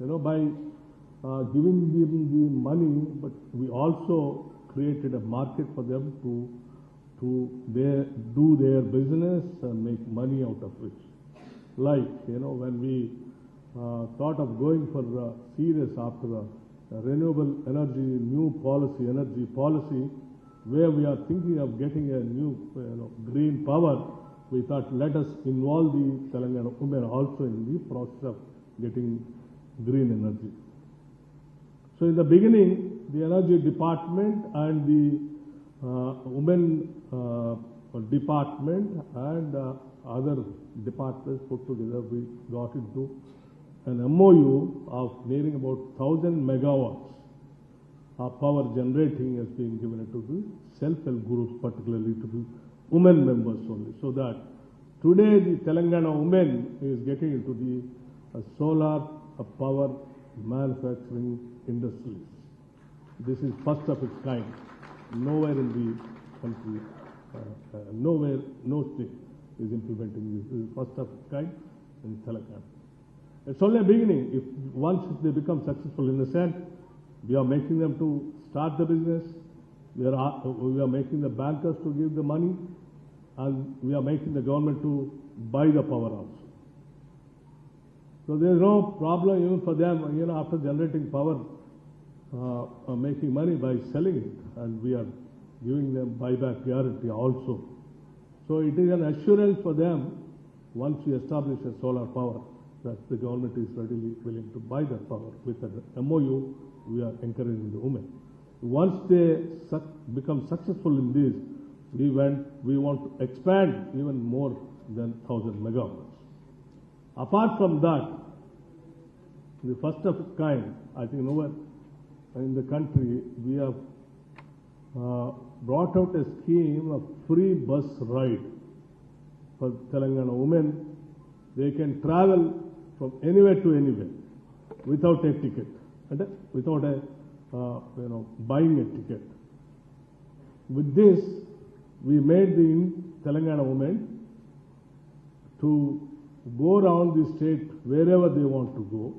by giving them the money, but we also created a market for them to do their business and make money out of it. Like, when we thought of going for serious after the renewable energy, energy policy, where we are thinking of getting a new green power, we thought let us involve the Telangana women also in the process of getting green energy. So in the beginning, the energy department and the women department and other departments put together, we got into an MOU of nearing about 1,000 megawatts of power generating has been given to the self-help groups, particularly to the women members only. So that today the Telangana women is getting into the solar power manufacturing industries. This is first of its kind. Nowhere in the country, nowhere, no state is implementing this. This is first of its kind in Telangana. It's only a beginning. Once they become successful in the sense, we are making them to start the business, we are making the bankers to give the money, and we are making the government to buy the power also. So there is no problem even for them, after generating power, making money by selling it, and we are giving them buyback guarantee also. So it is an assurance for them, once we establish a solar power, that the government is readily willing to buy that power. With an MOU, we are encouraging the women. Once they become successful in this, we want to expand even more than 1,000 megawatts. Apart from that, the first of its kind, I think nowhere in the country, we have brought out a scheme of free bus ride for Telangana women. They can travel from anywhere to anywhere without a ticket, without buying a ticket. With this, we made the Telangana women to go around the state wherever they want to go.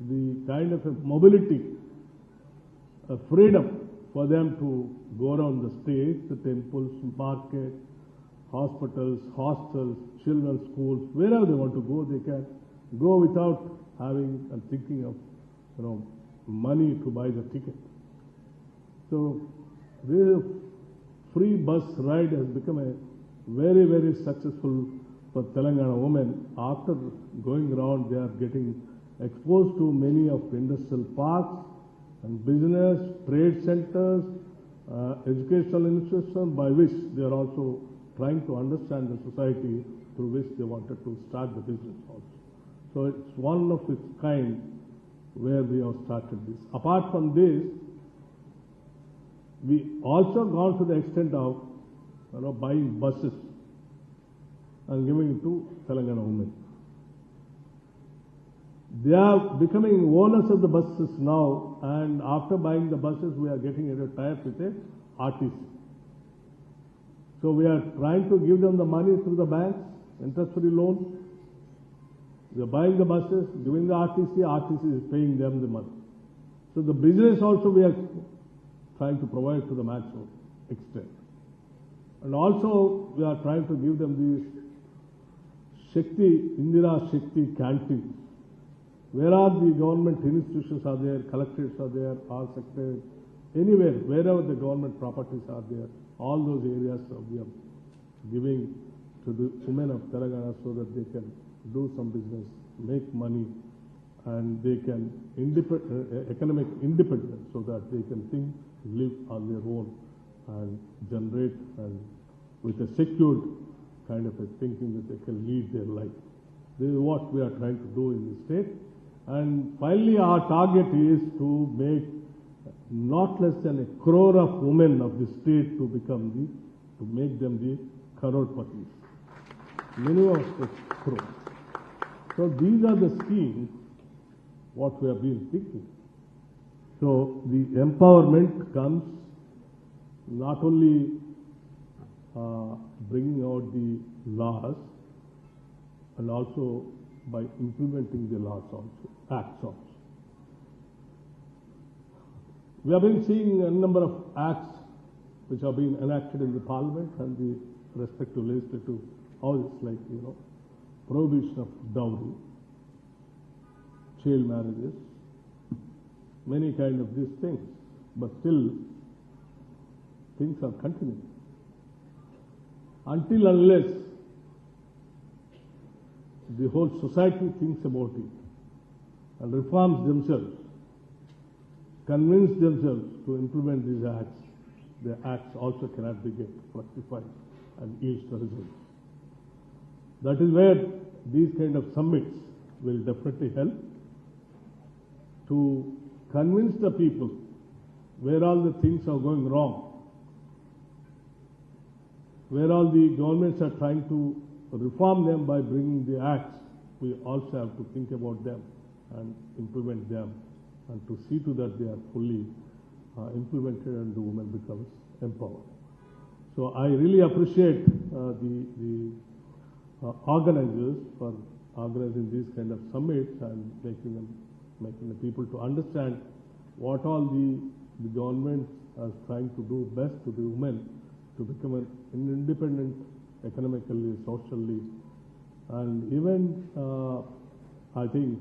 The kind of a mobility, a freedom for them to go around the state, the temples, market, hospitals, hostels, children's schools, wherever they want to go, they can go without having and thinking of money to buy the ticket. So this free bus ride has become a very, very successful for Telangana women. After going around, they are getting exposed to many of industrial parks and business, trade centers, educational institutions, by which they are also trying to understand the society through which they wanted to start the business also. So it's one of its kind where we have started this. Apart from this, we also gone to the extent of buying buses and giving it to Telangana women. They are becoming owners of the buses now, and after buying the buses, we are getting a tie-up with a RTC. So we are trying to give them the money through the banks, interest-free loans. We are buying the buses, giving the RTC, RTC is paying them the money. So the business also we are trying to provide to the maximum extent. And also we are trying to give them these Indira Shakti canteens. Where are the government institutions are there, collectorates are there, all sectors, anywhere, wherever the government properties are there, all those areas we are giving to the women of Telangana so that they can do some business, make money, and they can economic independence so that they can think, live on their own and generate and with a secured kind of a thinking that they can lead their life. This is what we are trying to do in the state. And finally, our target is to make not less than 1 crore of women of the state to make them the crorepati. Minimum of 1 crore. So these are the schemes what we have been thinking. So the empowerment comes not only bringing out the laws and also by implementing the laws also, acts also. We have been seeing a number of acts which have been enacted in the Parliament and the respective legislative houses, like, prohibition of dowry, child marriages, many kind of these things. But still, things are continuing. Until unless the whole society thinks about it and reforms themselves, convince themselves to implement these acts, the acts also cannot be get fructified and yield the results. That is where these kind of summits will definitely help to convince the people where all the things are going wrong, where all the governments are trying to reform them by bringing the acts. We also have to think about them and implement them, and to see to that they are fully implemented and the woman becomes empowered. So I really appreciate the organizers for organizing these kind of summits and making the people to understand what all the government is trying to do best to the women to become an independent economically, socially, and even I think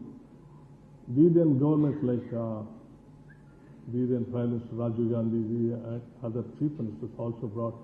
the then governments like the then Prime Minister Rajiv Gandhi and other chief ministers also brought